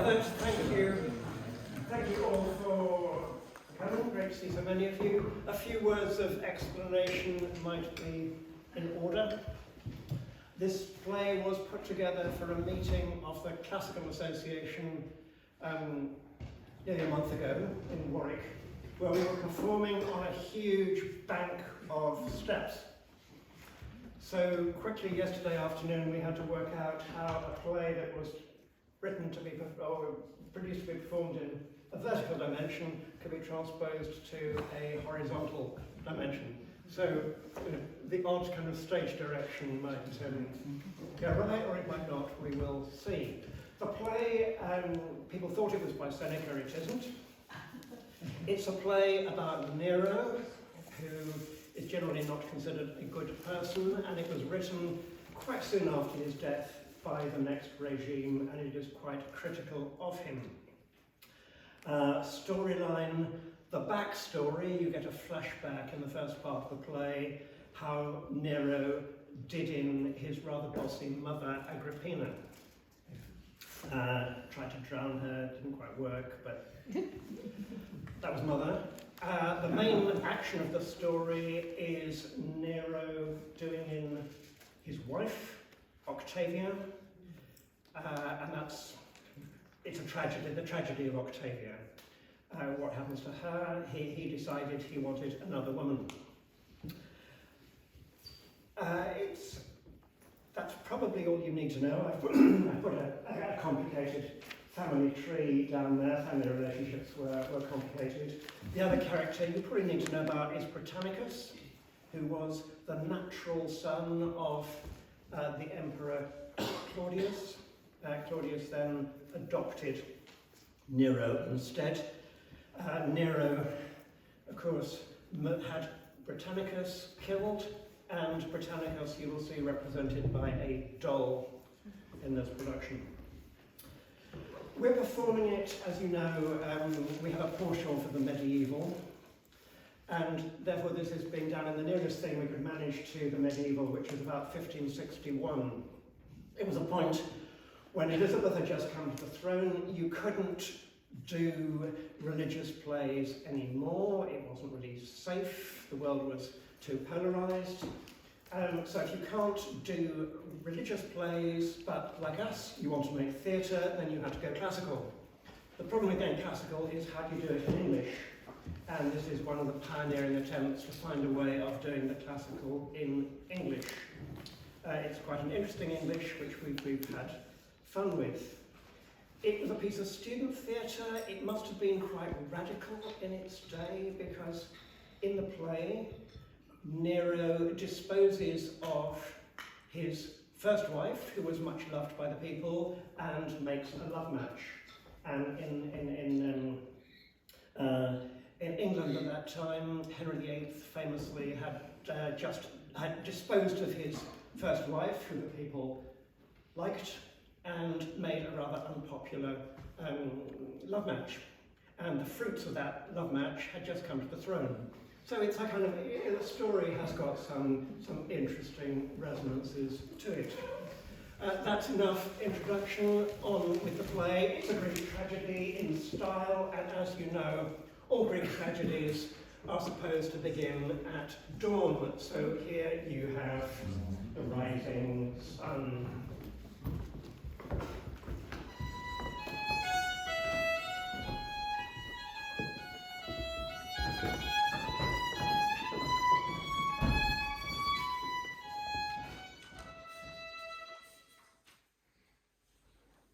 others, thank you. Thank you all for coming. Great to see so many of you. A few words of explanation might be in order. This play was put together for a meeting of the Classical Association nearly a month ago in Warwick, where we were performing on a huge bank of steps. So quickly yesterday afternoon we had to work out how a play that was written to be, or produced to be performed in a vertical dimension could be transposed to a horizontal dimension. So the odd kind of stage direction might go right or it might not, we will see. The play, people thought it was by Seneca, it isn't. It's a play about Nero, who is generally not considered a good person, and it was written quite soon after his death by the next regime, and it is quite critical of him. Storyline, the backstory, you get a flashback in the first part of the play, how Nero did in his rather bossy mother, Agrippina. Tried to drown her, didn't quite work, but that was mother. The main action of the story is Nero doing in his wife, Octavia, and it's a tragedy, the tragedy of Octavia. What happens to her? He decided he wanted another woman. That's probably all you need to know. I put a complicated family tree down there. Family relationships were complicated. The other character you probably need to know about is Britannicus, who was the natural son of the Emperor Claudius. Claudius then adopted Nero instead. Nero, of course, had Britannicus killed, and Britannicus you will see represented by a doll in this production. We're performing it, as you know, we have a penchant for the medieval, and therefore this is being done in the nearest thing we could manage to the medieval, which was about 1561. It was a point when Elizabeth had just come to the throne. You couldn't do religious plays anymore. It wasn't really safe. The world was too polarised. So if you can't do religious plays, but like us, you want to make theatre, then you have to go classical. The problem with going classical is how do you do it in English? And this is one of the pioneering attempts to find a way of doing the classical in English. It's quite an interesting English, which we've had fun with. It was a piece of student theatre. It must have been quite radical in its day, because in the play, Nero disposes of his first wife, who was much loved by the people, and makes a love match. And in England at that time, Henry VIII famously had disposed of his first wife, who the people liked, and made a rather unpopular love match. And the fruits of that love match had just come to the throne. So it's a kind of, the story has got some interesting resonances to it. That's enough introduction. On with the play. It's a Greek tragedy in style, and as you know, all Greek tragedies are supposed to begin at dawn. So here you have the rising sun.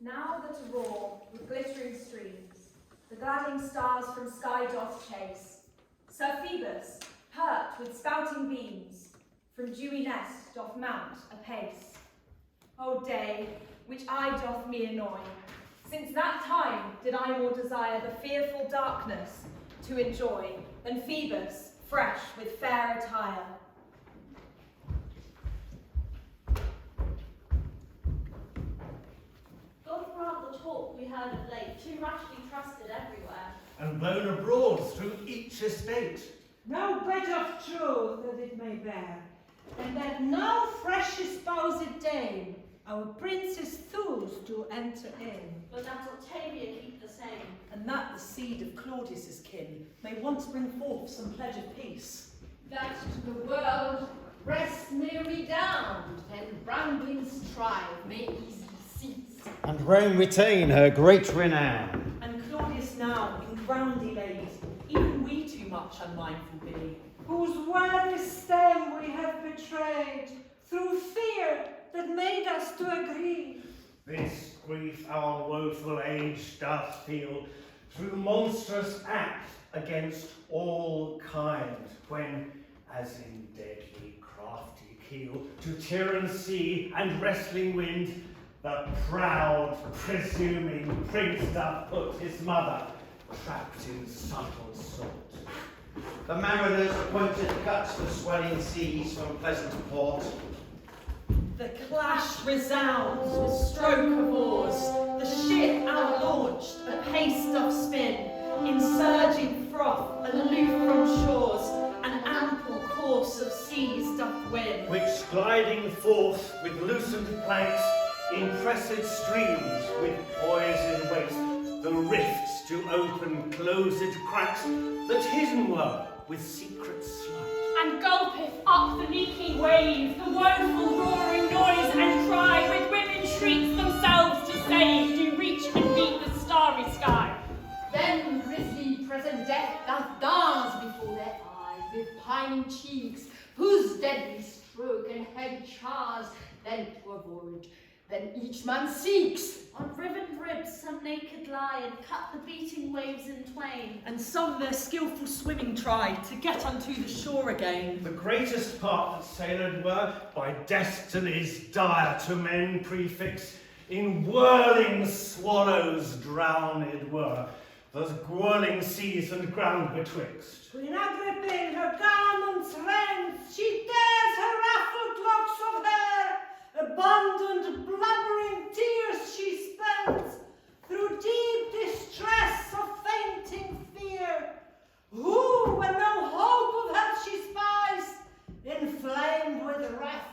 Now that a roar with glittering streams, the gladding stars from sky doth chase, Sir Phoebus, pert with spouting beams, from dewy nest doth mount apace. O day, which I doth me annoy, since that time did I more desire the fearful darkness to enjoy, than Phoebus, fresh with fair attire. The talk we heard of late, too rashly trusted everywhere, and blown abroad through each estate. No bed of truth that it may bear, and that no fresh espoused dame Our princess thus to enter in. But that Octavia keep the same. And that the seed of Claudius's kin may once bring forth some pledge of peace. That to the world rest may redound, and brambling strife may easily cease. And Rome retain her great renown. And Claudius now in ground he lays, even we too much unmindful be. Whose worthy stem we have betrayed, through fear that made us to agree. This grief our woeful age doth feel, through monstrous act against all kind, when, as in deadly crafty keel, to tyrant sea and wrestling wind, the proud, presuming prince doth put his mother, trapped in subtle salt. The mariners appointed cuts the swelling seas from pleasant port. The clash resounds with stroke of oars. The ship outlaunched, apace doth spin, in surging froth, aloof from shores, an ample course of seas doth win. Which gliding forth with loosened planks, in pressed streams with poised waste, the rifts to open closed cracks, that hidden were with secret slight. And gulpeth up the leaking wave, the woeful roaring noise and cry, with women shrieks themselves to save, do reach and beat the starry sky. Then grisly present death doth dance before their eyes, with pining cheeks, whose deadly stroke and heavy chars then to avoid, then each man seeks. On riven ribs some naked lie, and cut the beating waves in twain. And some their skilful swimming tried, to get unto the shore again. The greatest part that sailed were, by destinies dire to men prefix, in whirling swallows drowned were, those whirling seas and ground betwixt. Queen Agrippina her garments rends, she tears her ruffled locks of hair, abundant blubbering tears she spends, through deep distress of fainting fear. Who, when no hope of help she spies, inflamed with wrath,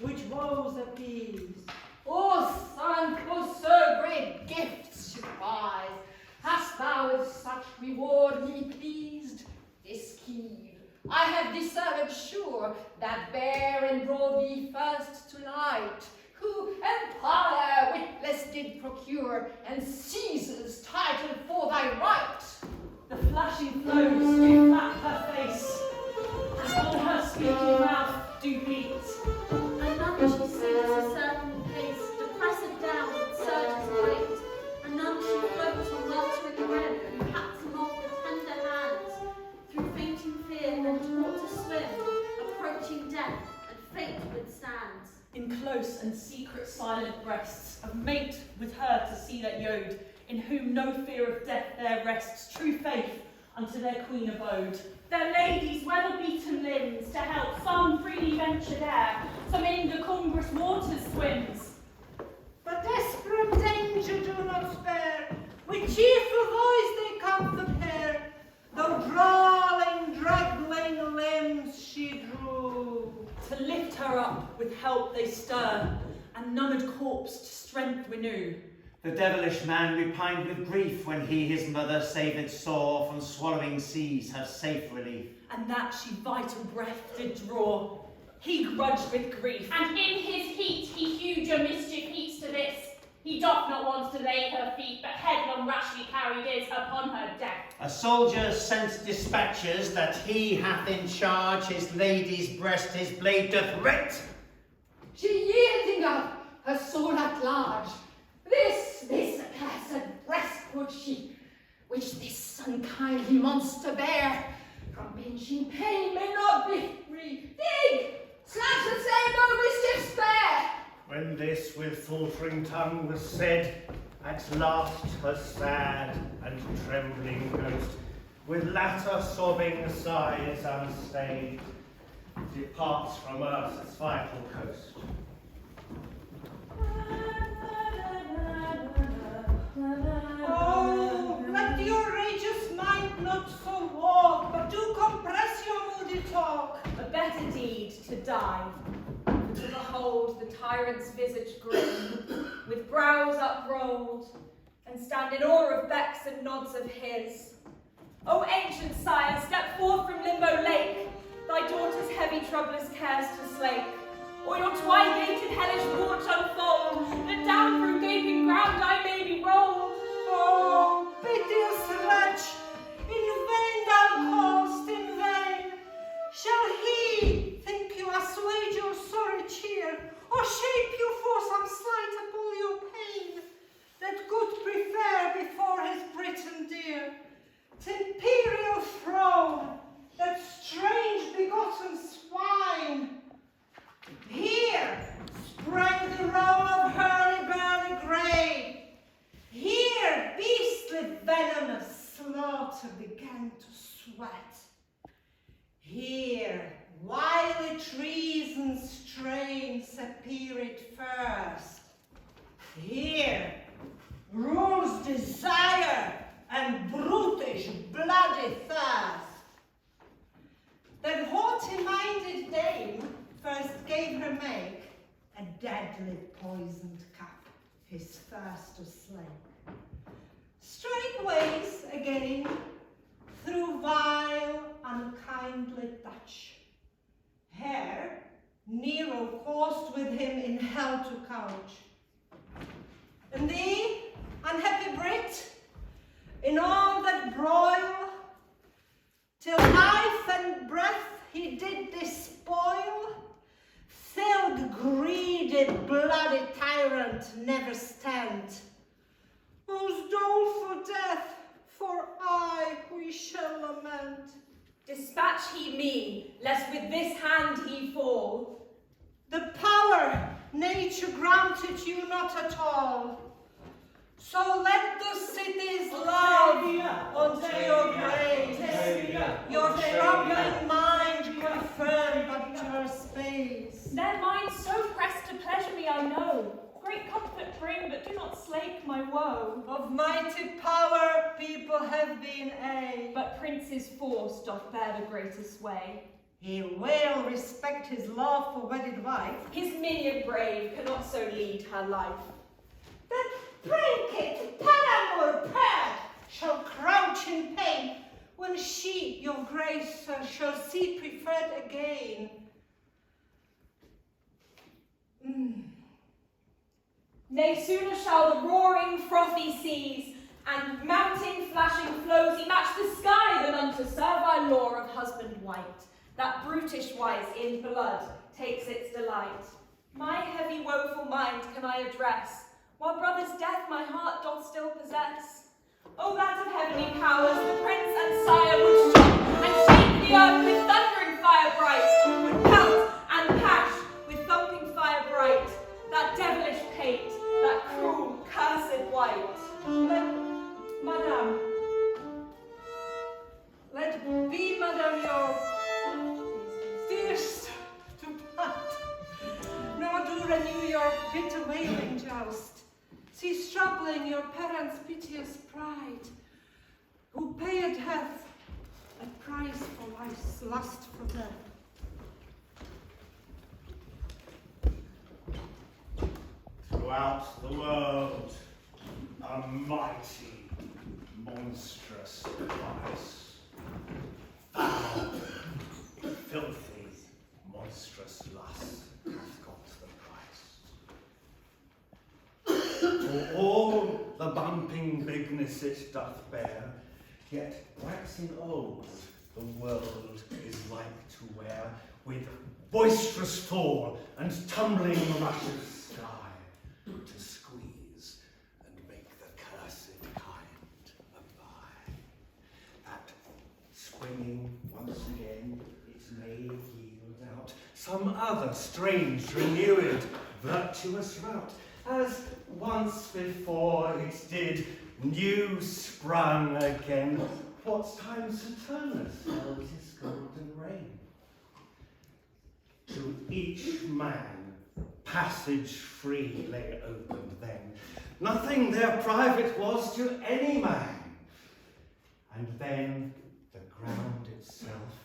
which woes appease. O son, for so great gifts she prize, hast thou with such reward me pleased? This key I have discerned sure, that bare and brought thee first to light, who empire witless did procure, and Caesar's title for thy right. The flashing flows do flap her face, and all her speaking mouth do beat. Anon she sings a certain pace, depressed down with surges great. Anon she floats on weltering red, and pats him off with tender hands. Through fainting fear, then taught to swim, approaching death, and fate withstands. In close and secret silent breasts, of mate with her to see that yode, in whom no fear of death there rests, true faith unto their queen abode. Their ladies' weather-beaten limbs to help some freely venture there, some in the cumbrous waters swims. But desperate danger do not spare, with cheerful voice they comfort her, though drawling, draggling limbs she drew. To lift her up with help they stir, and numbed corpse to strength renew. The devilish man repined with grief when he his mother saved saw from swallowing seas her safe relief. And that she vital breath did draw, he grudged with grief. And in his heat he huger mischief heats to this. He doth not want to lay her feet, but headlong rashly carried is upon her death. A soldier sent dispatches that he hath in charge his lady's breast his blade doth whet. She yielding up her soul at large, this accursed breast would she, which this unkindly monster bear, from pinching pain may not be free. Dig! Slash and say no mischief spare! When this with faltering tongue was said, at last her sad and trembling ghost, with latter sobbing sighs unstayed, departs from earth's vital coast. Oh, let your rageous mind not so walk, but do compress your moody talk. A better deed to die, to the whole behold the tyrant's visage grim, with brows uprolled, and stand in awe of becks and nods of his. O ancient sire, step forth from limbo lake, thy daughter's heavy troublous cares to slake, or your twi-gated hellish porch unfold, that down through gaping ground I may be rolled. Oh, piteous wretch, in vain thou call'st, in vain. Shall he think you assuage your sorry cheer, or shape you for some slight of all your pain, that good prefer before his Britain dear? Th' imperial throne, that strange begotten swine. Here sprang the roll of hurly-burly grey. Here beastly venomous slaughter began to sweat. Here wily treason's strains appeared first. Here rules desire and brutish bloody thirst. That haughty-minded dame first gave her make a deadly poisoned cup, his thirst to slake. Straightways again, through vile, unkindly touch, here Nero coursed with him in hell to couch. And thee, unhappy Brit, in all that broil, till life and breath he did despoil, filled greedy, bloody tyrant never stand, whose doleful death for aye we shall lament. Dispatch he me, lest with this hand he fall. The power nature granted you not at all. So let the cities love unto your grace. Your troubling mind confirm but your space. Their minds so pressed to pleasure me, I know. Great comfort bring, but do not slake my woe. Of mighty power people have been a, But prince's force doth bear the greater sway. he will respect his lawful wedded wife. His minion brave cannot so lead her life. That trinket paramour pert shall crouch in pain when she, your grace, shall see preferred again. Nay, sooner shall the roaring frothy seas and mounting flashing flows match the sky than unto servile law of husband white, that brutish wise in blood takes its delight. My heavy woeful mind can I address, while brother's death my heart doth still possess. O that of heavenly powers, the prince and sire would shock and shake the earth with thundering fire bright, would pelt and pash with thumping fire bright, that devilish pate, that cruel, cursed white. Madame, let be, madame, your fears to part, nor do renew your bitter wailing joust. Cease troubling your parents' piteous pride, who paid hath a price for life's lust for them. Throughout the world, a mighty, monstrous device. Foul, filthy, monstrous lust hath got the price. For all the bumping bigness it doth bear, yet waxing old, the world is like to wear, with boisterous fall and tumbling rushes sky, to squeeze and make the cursed kind abide, that springing once again it may yield out some other strange renewed virtuous route, as once before it did new sprung again, what time Saturnus held his golden reign. To each man passage free lay open then, nothing there private was to any man. And then the ground itself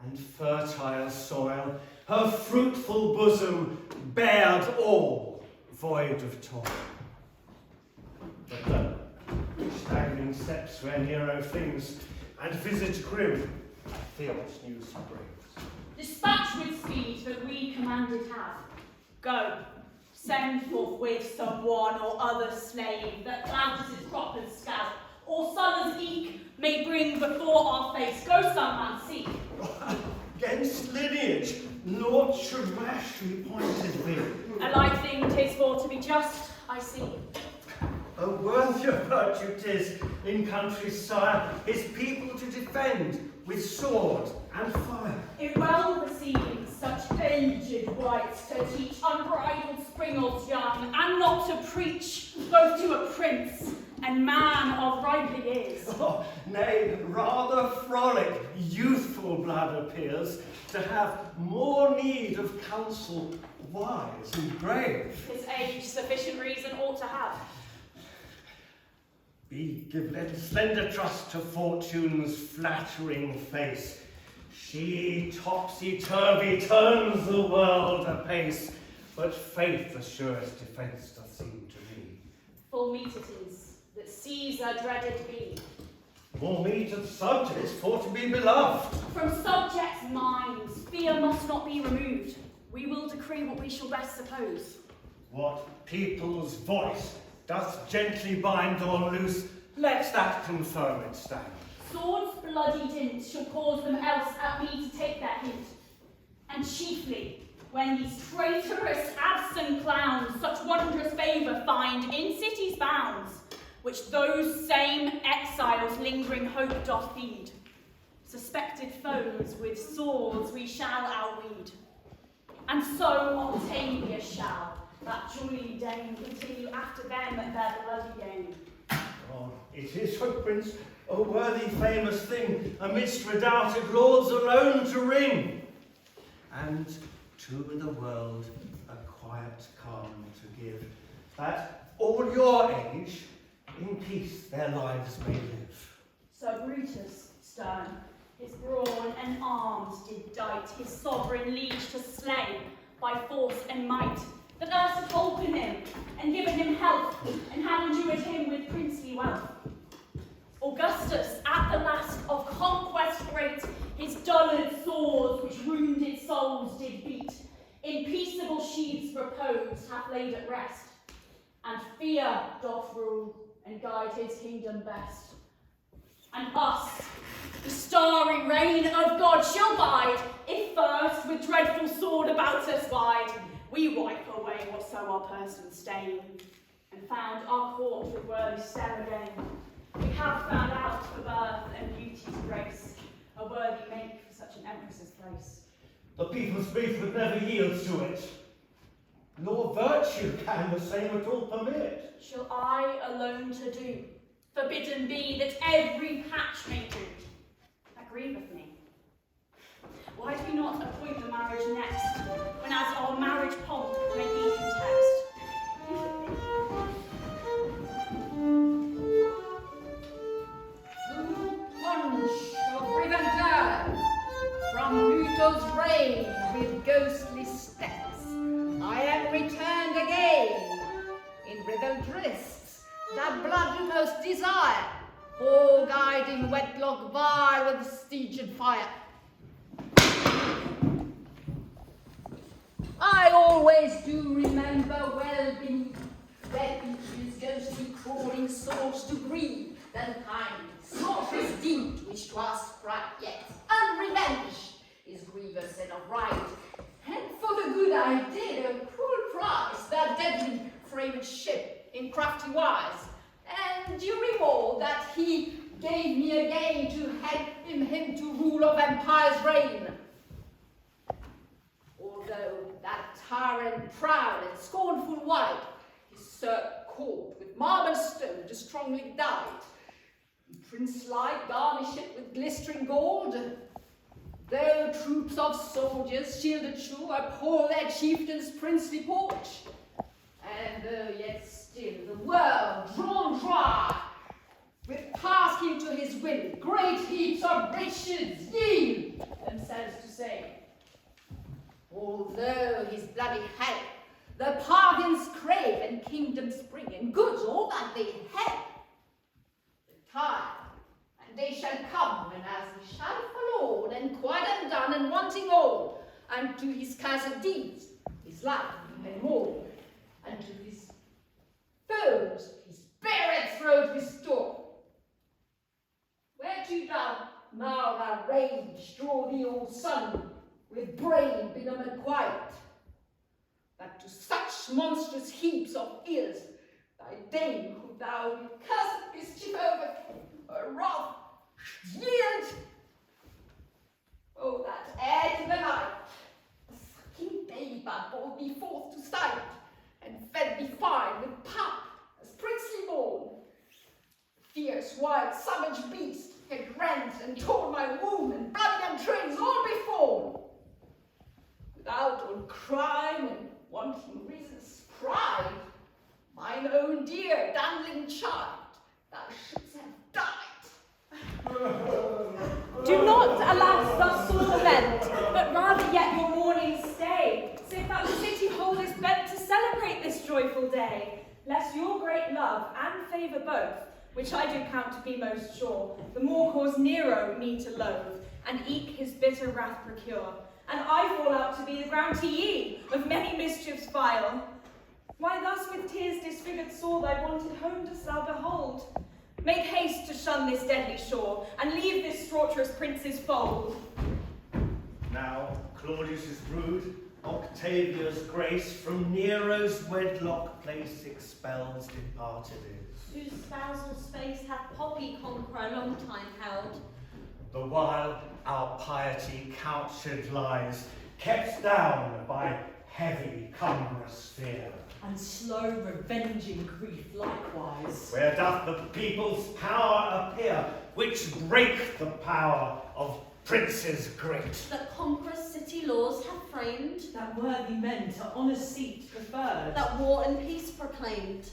and fertile soil, her fruitful bosom bared all, void of toil. But lo, staggering steps where Nero flings, and visage grim, Theos news brings. Dispatch with speed that we commanded have. Go, send forthwith some one or other slave that Claudius' prophet scab, or son as eke may bring before our face. Go, some man, seek. Against lineage, naught should rashly pointed be. A light thing 'tis for to be just, I see. A worthier virtue 'tis in country's sire, his people to defend with sword and fire. It well beseems such aged wights to teach unbridled springals young, and not to preach both to a prince and man of rightly years. Oh, nay, rather frolic, youthful blood appears to have more need of counsel wise and grave. His age sufficient reason ought to have. Be given slender trust to fortune's flattering face. She topsy-turvy turns the world apace, but faith the surest defence doth seem to me. Full meet it is that Caesar dreaded be. More meet of subjects for to be beloved. From subjects' minds, fear must not be removed. We will decree what we shall best suppose. What people's voice doth gently bind or loose, let that confirm it stand. Sword's bloody dint shall cause them else at me to take their hint. And chiefly, when these traitorous absent clowns such wondrous favour find in cities' bounds, which those same exiles lingering hope doth feed. Suspected foes with swords we shall outweed. And so Octavia shall, that jolly dame, continue after them at their bloody game. Oh, it is, O Prince, a worthy famous thing, amidst redoubted lords alone to ring, and to the world a quiet calm to give, that all your age in peace their lives may live. Sir Brutus, stern, his brawn and arms did dight his sovereign liege to slay by force and might, that earth had holpen him and given him health and had endued him with princely wealth. Augustus, at the last of conquest great, his dullard swords which wounded souls did beat, in peaceable sheaths repose hath laid at rest, and fear doth rule and guide his kingdom best. And us, the starry reign of God shall bide, if first with dreadful sword about us wide, we wipe away whatso our person stain, and found our court with worthy stem again. We have found out for birth and beauty's grace, a worthy make for such an empress's place. The people's grief would never yield to it, nor virtue can the same at all permit. Shall I alone to do? Forbidden be that every patch may do. That grieveth me. Why do we not appoint the marriage next, when as our marriage pomp may be context? Punch of Rivendell, from Pluto's reign with ghostly steps, I am returned again, in riddled wrists, that blood you most desire, all guiding wedlock vile with Stygian fire. I always do remember well beneath where each ghostly crawling souls to grieve, than kind, sorcerous deed which to us right yet, unrevenged, is grievous and of right. And for the good I did a cruel price, that deadly framed ship in crafty wise, and due reward that he gave me again to help him to rule of empire's reign. Although that tyrant proud and scornful wight, his cirque court with marble stone to strongly dyed, prince-like garnish it with glistering gold, though troops of soldiers shielded sure uphold their chieftain's princely porch, and though yet still the world drawn dry, with pass him to his will, great heaps of riches yield themselves to say. Although his bloody help wanting all, and to his cousin deeds, his life and more, and to his foes, his bared throat restore. Whereto now thy rage draw thee, old son, with brain benumbed quiet, that to such monstrous heaps of ills thy dame, who thou with cursed mischief overcame, her wrath should yield. Oh, that ere to the night, the sucking babe I bore thee forth to sight, and fed thee fine with pap as princely born. The fierce, wild, savage beast had rent and torn my womb, and bloody entrails all before. Without on crime and wanting reason's pride, mine own dear dandling child, thou shouldst have died. Do not, alas, thus lament, but rather yet your mourning stay, save that the city whole is bent to celebrate this joyful day, lest your great love and favour both, which I do count to be most sure, the more cause Nero me to loathe, and eke his bitter wrath procure, and I fall out to be the granteee of many mischiefs vile. Why thus with tears disfigured sore thy wonted home dost thou behold? Make haste to shun this deadly shore, and leave this torturous prince's fold. Now Claudius' brood, Octavia's grace, from Nero's wedlock place expels departed is. Whose spousal space hath Poppy conqueror a long time held. The while our piety couched lies, kept down by heavy cumbrous fear. And slow revenging grief likewise. Where doth the people's power appear, which break the power of princes great? That conqueror's city laws have framed. That worthy men to honour's seat preferred. That war and peace proclaimed.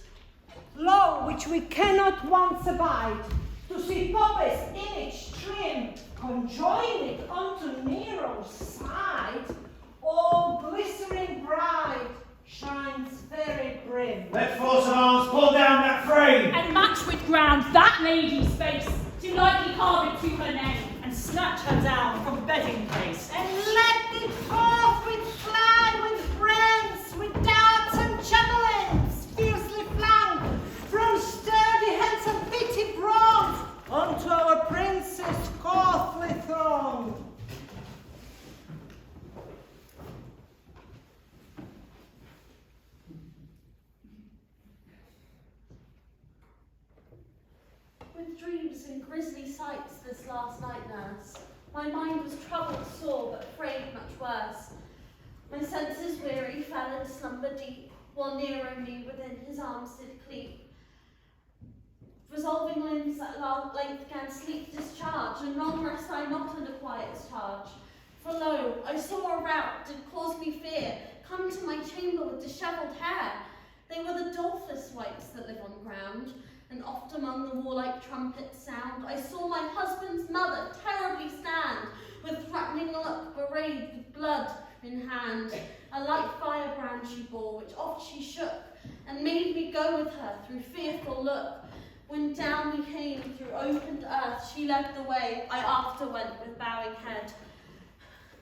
Law which we cannot once abide, to see Poppaea's image trim, conjoined unto Nero's side, all glistering bright, shines very grim. Let force of arms pull down that frame! And match with ground that lady's face, to lightly carve it to her name, And snatch her down from bedding place. And let it forth with flag, with brands, with darts and javelins, fiercely flung, from sturdy hands of bitty bronze, unto our prince's courtly throne. With dreams and grisly sights this last night, nurse, my mind was troubled sore, but frayed much worse. My senses weary fell in slumber deep, while Nero me within his arms did cleap. Resolving limbs at length gan sleep discharge, and long rest I not under quiet's charge. For lo, I saw a rout did cause me fear, come to my chamber with dishevelled hair. They were the dolphus wights that live on ground, and oft among the warlike trumpets sound, I saw my husband's mother terribly stand, with threatening look, bewrayed with blood in hand. A light firebrand she bore, which oft she shook, and made me go with her through fearful look. When down we came through opened earth, she led the way, I after went with bowing head.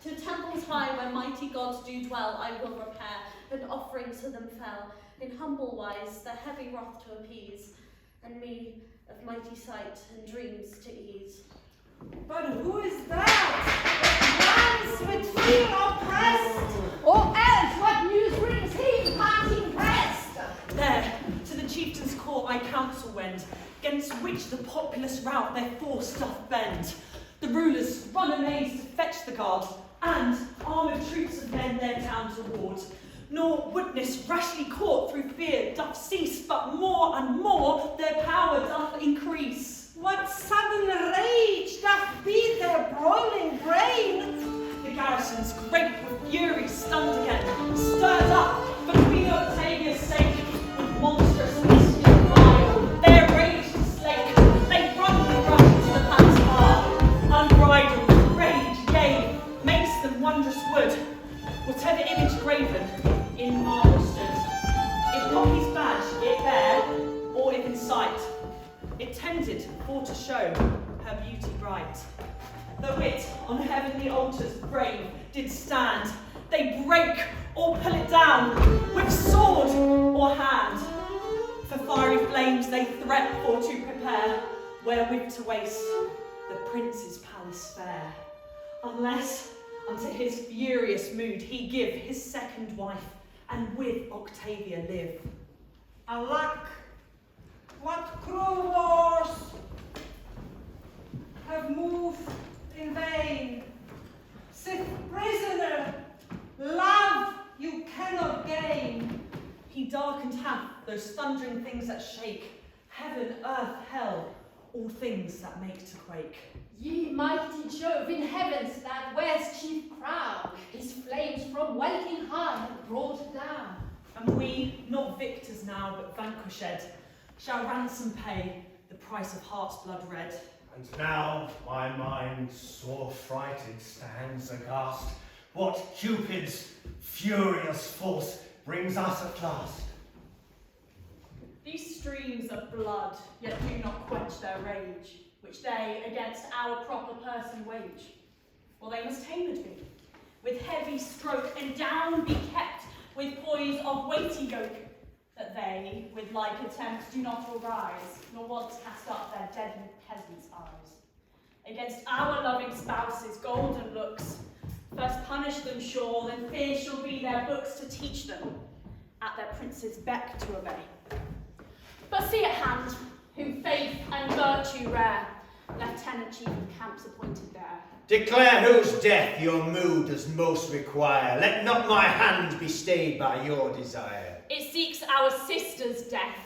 To temples high where mighty gods do dwell, I will repair, and offerings to them fell, in humble wise their heavy wrath to appease, and me of mighty sight and dreams to ease. But who is that runs with fear oppressed? Or else what news brings he, parting breast? There, to the chieftain's court I counsel wend, gainst which the populace rout their force doth bend. The rulers run amaze to fetch the guard, and armoured troops of men their town toward. Nor witness rashly caught through fear doth cease, but more and more their power doth increase. What sudden rage doth beat their broiling brain? The garrisons, great with fury, stunned again, stirred up, but Queen Octavia's sake, with monstrous mischief vile, their rage to slake, they run and rush to the palace bar, unbridled, rage, yea, makes them wondrous wood, whatever image graven in marble stood. If Poppy's badge it bare, or if in sight, it tended for to show her beauty bright. though it on heavenly altars brave did stand, they break or pull it down with sword or hand. For fiery flames they threat for to prepare, wherewith to waste the prince's palace fair, unless unto his furious mood he give his second wife, and with Octavia live. Alack, what cruel wars have moved in vain. Sith prisoner, love you cannot gain. He darkened hath those thundering things that shake, heaven, earth, hell, all things that make to quake. Ye mighty Jove in heavens that wears chief crown, his flames from welkin high have brought down. And we, not victors now, but vanquished, shall ransom pay the price of heart's blood red. And now my mind sore frighted stands aghast. What Cupid's furious force brings us at last? These streams of blood yet do not quench their rage, which they against our proper person wage. For they must tamed be, with heavy stroke, and down be kept with poise of weighty yoke, that they, with like attempts, do not arise, nor once cast up their deadly peasants' eyes. Against our loving spouses' golden looks, first punish them sure, then fear shall be their books to teach them, at their prince's beck to obey. But see at hand, whom faith and virtue rare, Lieutenant Chief of Camps appointed there. Declare whose death your mood does most require. Let not my hand be stayed by your desire. It seeks our sister's death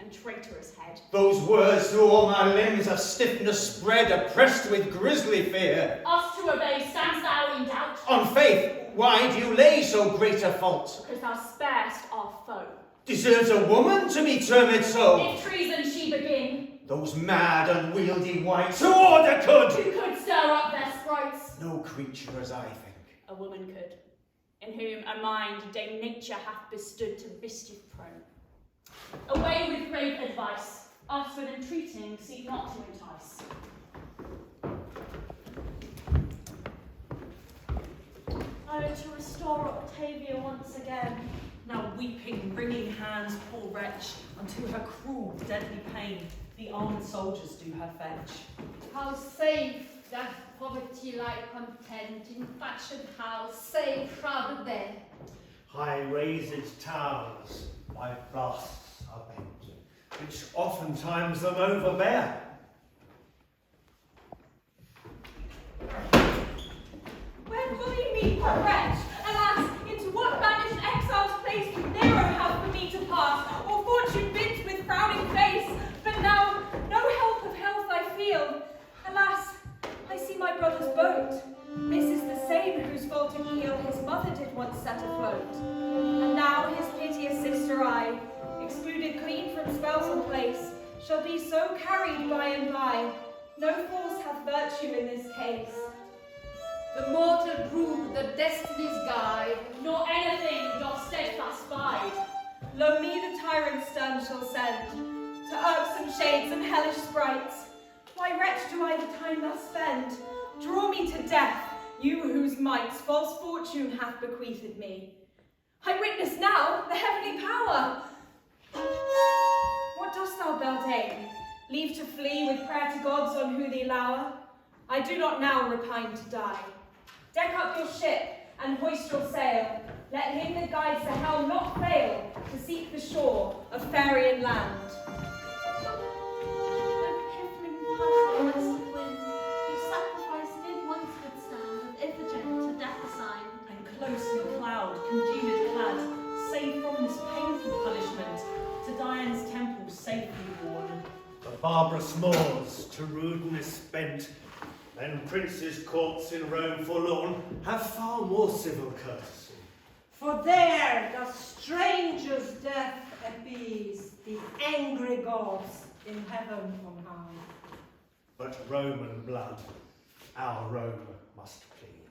and traitorous head. Those words through all my limbs of stiffness spread, oppressed with grisly fear. Us to obey, standst thou in doubt? On faith, why do you lay so great a fault? Because thou sparest our foe. Deserves a woman to be termed so? If treason she begin, Those mad, unwieldy wights, who order could? who could stir up their sprites? No creature as I think. A woman could, in whom a mind Dame Nature hath bestood to mischief prone. Away with grave advice, us with entreating seek not to entice. Oh, to restore Octavia once again. Now weeping, wringing hands, poor wretch, unto her cruel, deadly pain, the armed soldiers do her fetch. How safe doth poverty lie content in thatched house, safe shrouded there. High raised towers by blasts are bent, which oftentimes them overbear. Wherefore you meet, poor wretch? Alas, into what banished exile's place could Nero have for me to pass, or fortune bids with frowning face? But now, no help of health I feel. Alas, I see my brother's boat. This is the same whose faulty keel his mother did once set afloat. And now his piteous sister I, excluded clean from spells and place, shall be so carried by and by. No force hath virtue in this case. The mortal prove the destiny's guide, Nor anything doth steadfast bide. Lo me the tyrant stern shall send, to irksome shades and hellish sprites. Why, wretch, do I the time thus spend? Draw me to death, you whose mights false fortune hath bequeathed me. I witness now the heavenly power. What dost thou, Beldame? Leave to flee with prayer to gods on who thee lower? I do not now repine to die. Deck up your ship and hoist your sail. Let him that guides the helm not fail to seek the shore of Farian land. O piffling passion west of wind, whose sacrifice did once withstand with Imogen to death assigned. And close in cloud, congealed clad, saved from this painful punishment, to Dian's temple safely borne. The barbarous Moors to rudeness bent, and princes' courts in Rome forlorn have far more civil courtesy. For there does stranger's death appease the angry gods in heaven on high. But Roman blood, our Rome must please.